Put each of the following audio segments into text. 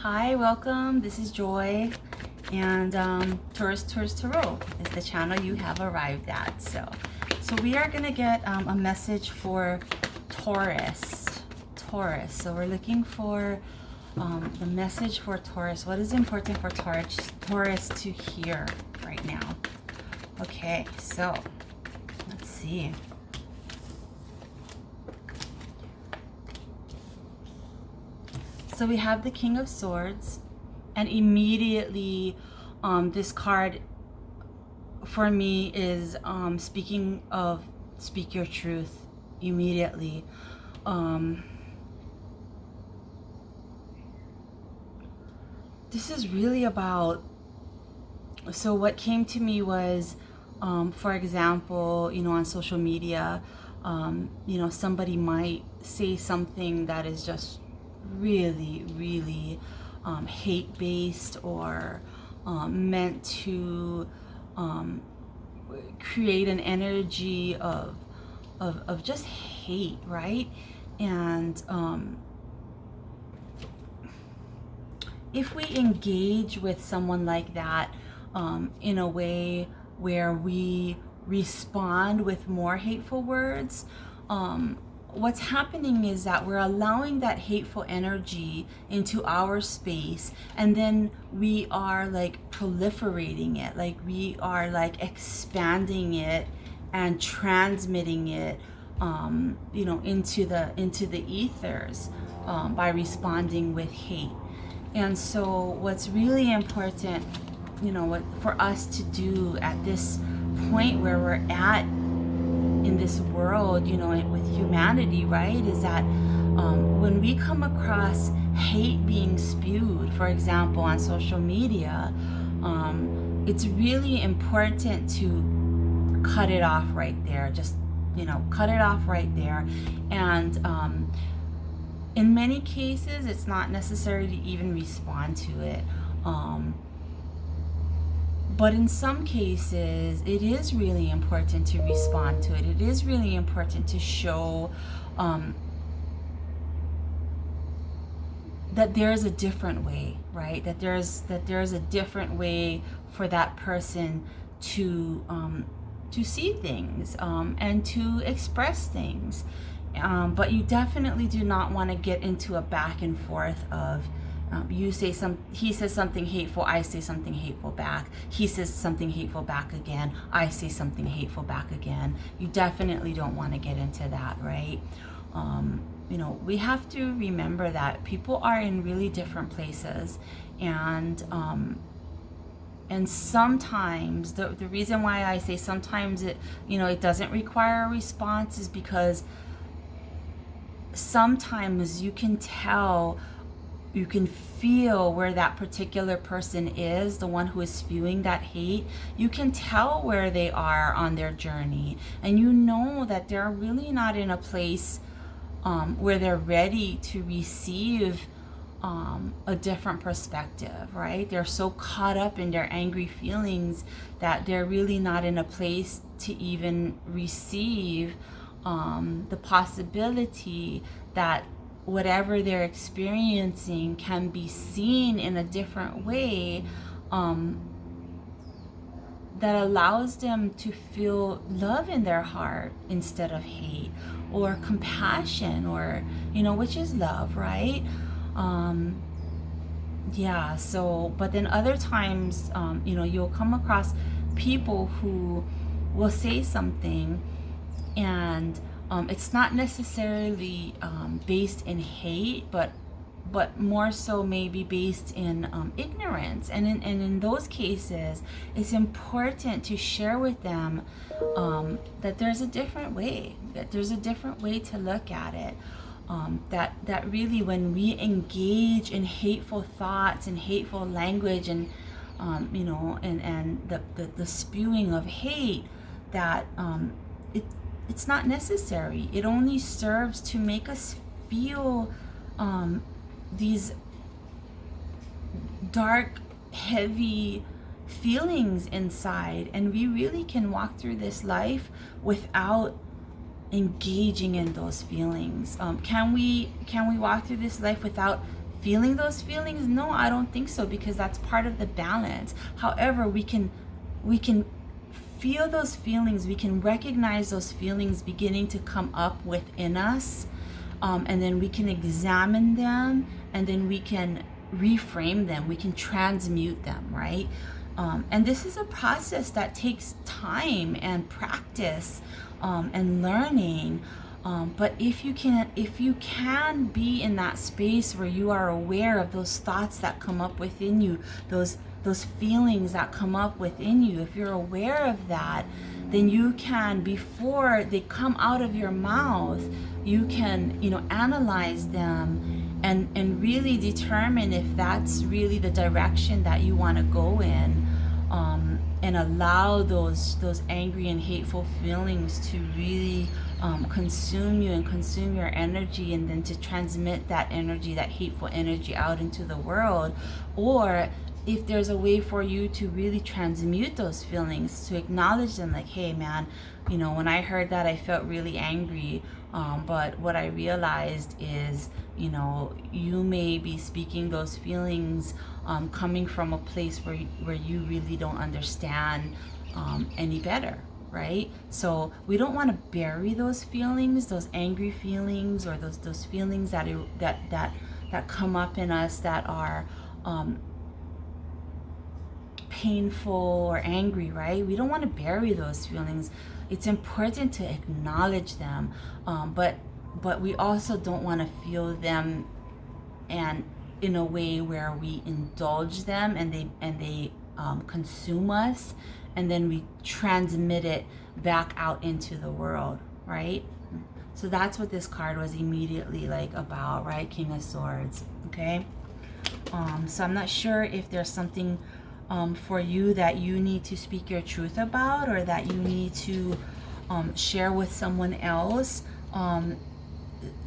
Hi, welcome. This is Joy, and Taurus Tarot is the channel you have arrived at. So we are gonna get a message for Taurus. So we're looking for the message for Taurus. What is important for Taurus to hear right now? Okay, so let's see. So we have the King of Swords, and immediately this card for me is speaking of speak your truth immediately. This is really about, so what came to me was, for example, on social media, somebody might say something that is just really hate-based or meant to create an energy of just hate, right? And if we engage with someone like that in a way where we respond with more hateful words, what's happening is that we're allowing that hateful energy into our space, and then we are like proliferating it, like we are like expanding it and transmitting it into the ethers by responding with hate. And so what's really important, for us to do at this point where we're at in this world, with humanity, right, is that when we come across hate being spewed, for example, on social media, it's really important to cut it off right there. Just, cut it off right there. And in many cases, it's not necessary to even respond to it. But in some cases, it is really important to respond to it. It is really important to show that there's a different way, right? That there's a different way for that person to see things and to express things. But you definitely do not want to get into a back and forth of he says something hateful, I say something hateful back. He says something hateful back again, I say something hateful back again. You definitely don't want to get into that, right? We have to remember that people are in really different places, and sometimes the reason why I say sometimes it doesn't require a response is because sometimes you can tell, you can feel where that particular person is, the one who is spewing that hate. You can tell where they are on their journey, and that they're really not in a place where they're ready to receive a different perspective, right? They're so caught up in their angry feelings that they're really not in a place to even receive the possibility that whatever they're experiencing can be seen in a different way that allows them to feel love in their heart instead of hate, or compassion, or which is love, right? But then other times you'll come across people who will say something, and it's not necessarily based in hate, but more so maybe based in ignorance. And in those cases, it's important to share with them that there's a different way, to look at it. That really, when we engage in hateful thoughts and hateful language, and the spewing of hate, that it's not necessary. It only serves to make us feel these dark, heavy feelings inside, and we really can walk through this life without engaging in those feelings. Can we walk through this life without feeling those feelings? No, I don't think so, because that's part of the balance. However, we can feel those feelings, we can recognize those feelings beginning to come up within us, and then we can examine them, and then we can reframe them, we can transmute them, right? And this is a process that takes time and practice, and learning. But if you can be in that space where you are aware of those thoughts that come up within you, those feelings that come up within you, if you're aware of that, then you can, before they come out of your mouth, you can, analyze them and really determine if that's really the direction that you want to go in, and allow those angry and hateful feelings to really consume you and consume your energy, and then to transmit that energy, that hateful energy, out into the world. Or if there's a way for you to really transmute those feelings, to acknowledge them, like, hey man, when I heard that, I felt really angry, but what I realized is, you may be speaking those feelings coming from a place where you really don't understand any better, right? So we don't want to bury those feelings, those angry feelings, or those feelings that come up in us that are painful or angry, right? We don't want to bury those feelings. It's important to acknowledge them, but we also don't want to feel them and in a way where we indulge them and they consume us, and then we transmit it back out into the world, right? So that's what this card was immediately like about, right? King of Swords. Okay. So I'm not sure if there's something for you that you need to speak your truth about, or that you need to share with someone else,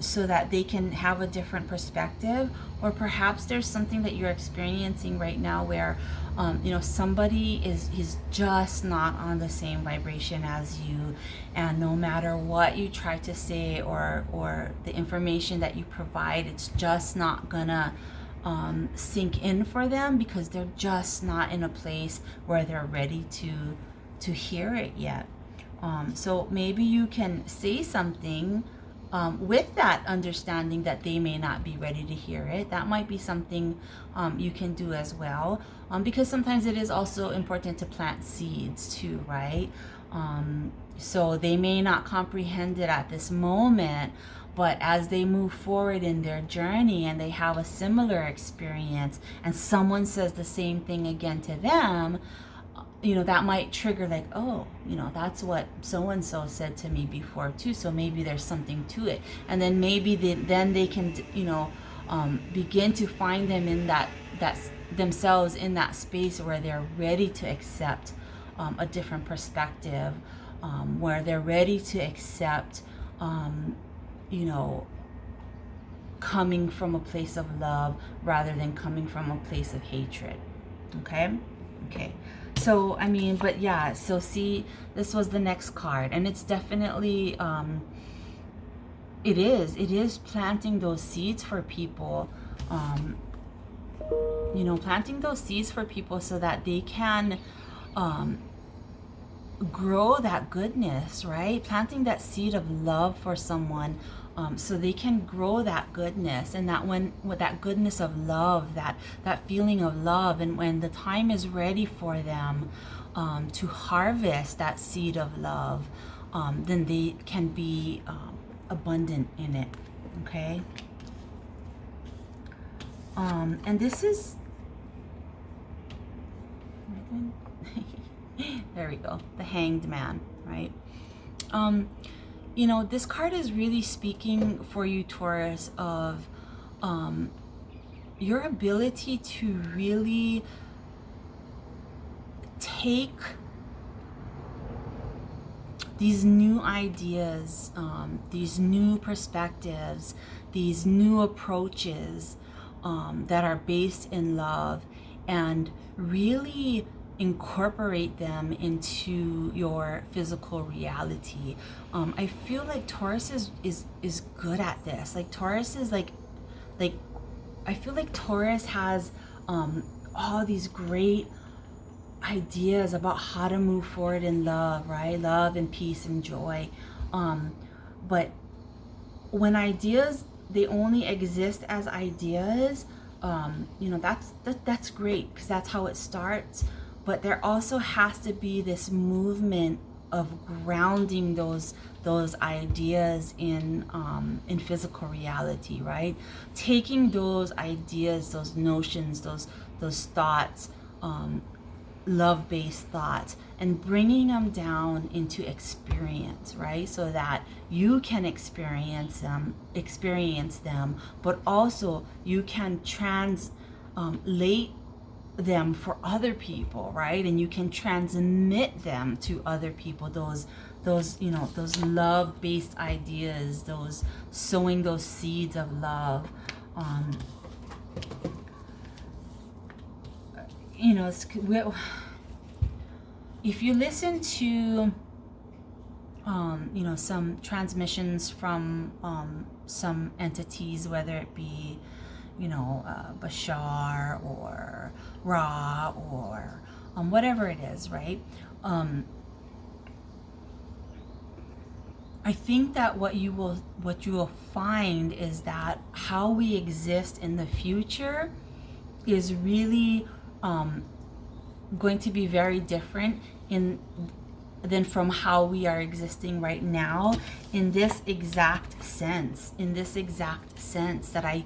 so that they can have a different perspective. Or perhaps there's something that you're experiencing right now where somebody is just not on the same vibration as you, and no matter what you try to say or the information that you provide, it's just not gonna sink in for them, because they're just not in a place where they're ready to hear it yet. So maybe you can say something with that understanding that they may not be ready to hear it. That might be something you can do as well, because sometimes it is also important to plant seeds too, right? So they may not comprehend it at this moment, but as they move forward in their journey and they have a similar experience, and someone says the same thing again to them, that might trigger, like, oh, that's what so-and-so said to me before too, so maybe there's something to it. And then maybe then they can, begin to find them in that themselves in that space where they're ready to accept a different perspective, where they're ready to accept, coming from a place of love rather than coming from a place of hatred. Okay. So, but yeah, so see, this was the next card, and it's definitely, it is planting those seeds for people, planting those seeds for people so that they can grow that goodness, right? Planting that seed of love for someone, so they can grow that goodness, and that with that goodness of love, that feeling of love, and when the time is ready for them to harvest that seed of love, then they can be abundant in it. Okay. And this is there we go, the Hanged Man, right? This card is really speaking for you, Taurus, of your ability to really take these new ideas, these new perspectives, these new approaches that are based in love, and really incorporate them into your physical reality. I feel like Taurus is good at this. Like Taurus is like I feel like Taurus has all these great ideas about how to move forward in love, right? Love and peace and joy. But when ideas, they only exist as ideas, that's great because that's how it starts. But there also has to be this movement of grounding those ideas in physical reality, right? Taking those ideas, those notions, those thoughts, love-based thoughts, and bringing them down into experience, right? So that you can experience them, but also you can translate them for other people, right? And you can transmit them to other people, those love-based ideas, those sowing those seeds of love. If you listen to some transmissions from some entities, whether it be Bashar or Ra or whatever it is, right? I think that what you will find is that how we exist in the future is really going to be very different than from how we are existing right now, in this exact sense that I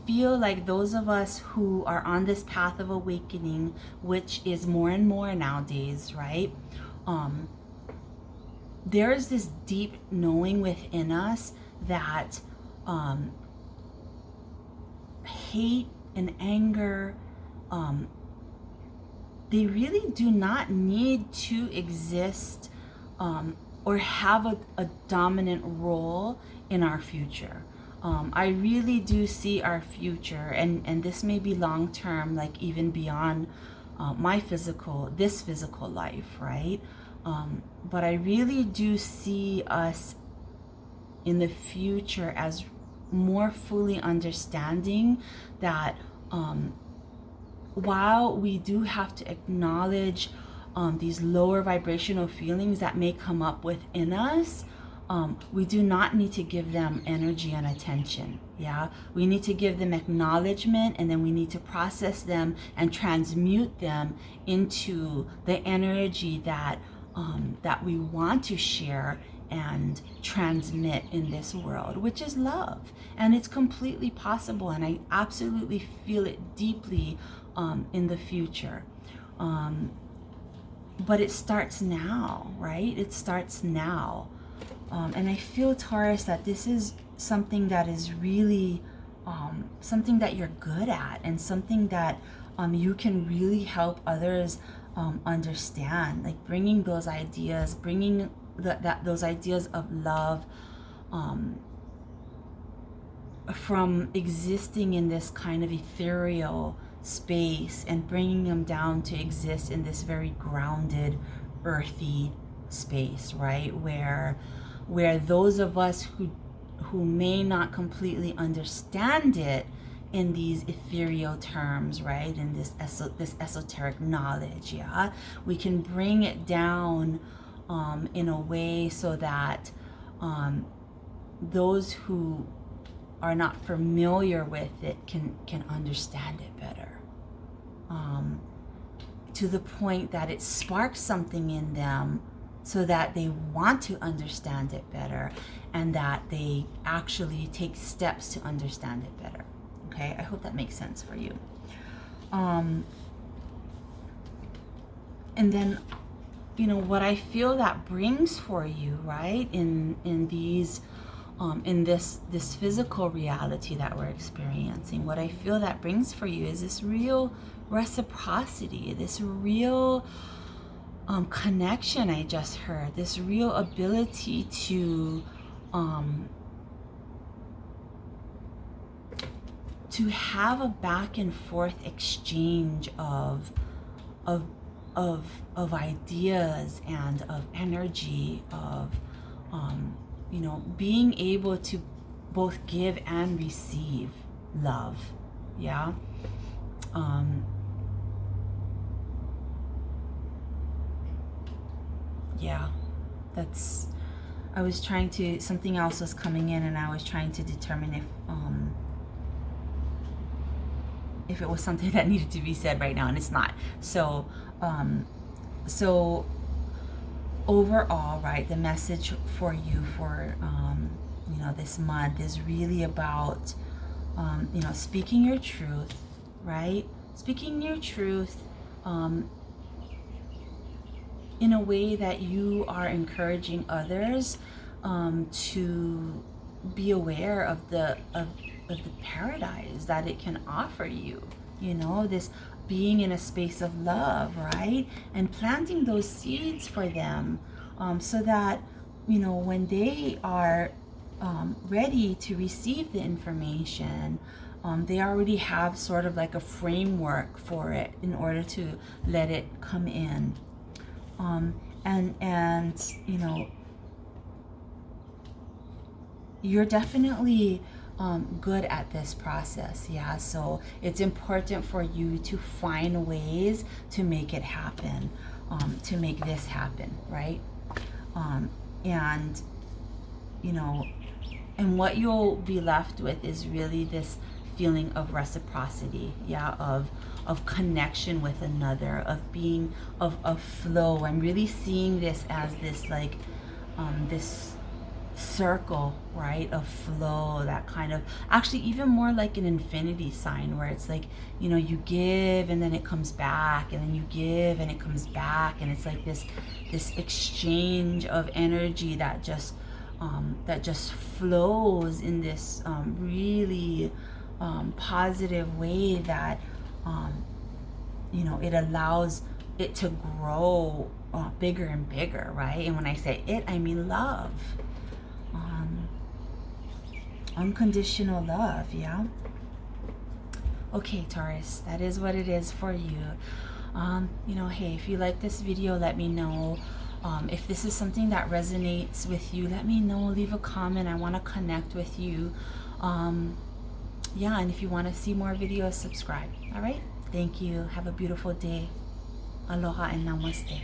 feel like those of us who are on this path of awakening, which is more and more nowadays, right? There is this deep knowing within us that hate and anger, they really do not need to exist or have a dominant role in our future. I really do see our future, and this may be long term, like even beyond this physical life, right? But I really do see us in the future as more fully understanding that while we do have to acknowledge these lower vibrational feelings that may come up within us, we do not need to give them energy and attention. Yeah, we need to give them acknowledgement, and then we need to process them and transmute them into the energy that we want to share and transmit in this world, which is love. And it's completely possible, and I absolutely feel it deeply in the future. But it starts now, right? It starts now. And I feel, Taurus, that this is something that is really something that you're good at, and something that you can really help others understand, like bringing those ideas, bringing those ideas of love from existing in this kind of ethereal space, and bringing them down to exist in this very grounded, earthy space, right? Where those of us who may not completely understand it in these ethereal terms, right, in this esoteric knowledge, yeah, we can bring it down in a way so that those who are not familiar with it can understand it better, to the point that it sparks something in them so that they want to understand it better, and that they actually take steps to understand it better. Okay, I hope that makes sense for you. And then, what I feel that brings for you, right, in these in this physical reality that we're experiencing, what I feel that brings for you is this real reciprocity, this real connection. I just heard this real ability to have a back and forth exchange of ideas and of energy, of being able to both give and receive love, Yeah. Yeah, that's, I was trying to, something else was coming in and I was trying to determine if it was something that needed to be said right now, and it's not. So, so overall, right, the message for you for, you know, this month is really about, you know, speaking your truth, right? Speaking your truth, in a way that you are encouraging others to be aware of the paradise that it can offer you. You know, this being in a space of love, right? And planting those seeds for them, so that, you know, when they are ready to receive the information, they already have sort of like a framework for it in order to let it come in. And you know, you're definitely good at this process. Yeah, so it's important for you to find ways to make it happen, to make this happen, right? And you know, and what you'll be left with is really this feeling of reciprocity, yeah, of connection with another, of being of flow. I'm really seeing this as this like this circle, right, of flow, that kind of, actually even more like an infinity sign, where it's like, you know, you give and then it comes back, and then you give and it comes back, and it's like this exchange of energy that just flows in this really positive way that you know, it allows it to grow bigger and bigger, right? And when I say it, I mean love, unconditional love. Yeah. Okay, Taurus, that is what it is for you. You know, hey, if you like this video, let me know. If this is something that resonates with you, let me know. Leave a comment. I want to connect with you. Yeah, and if you want to see more videos, subscribe. All right? Thank you. Have a beautiful day. Aloha and Namaste.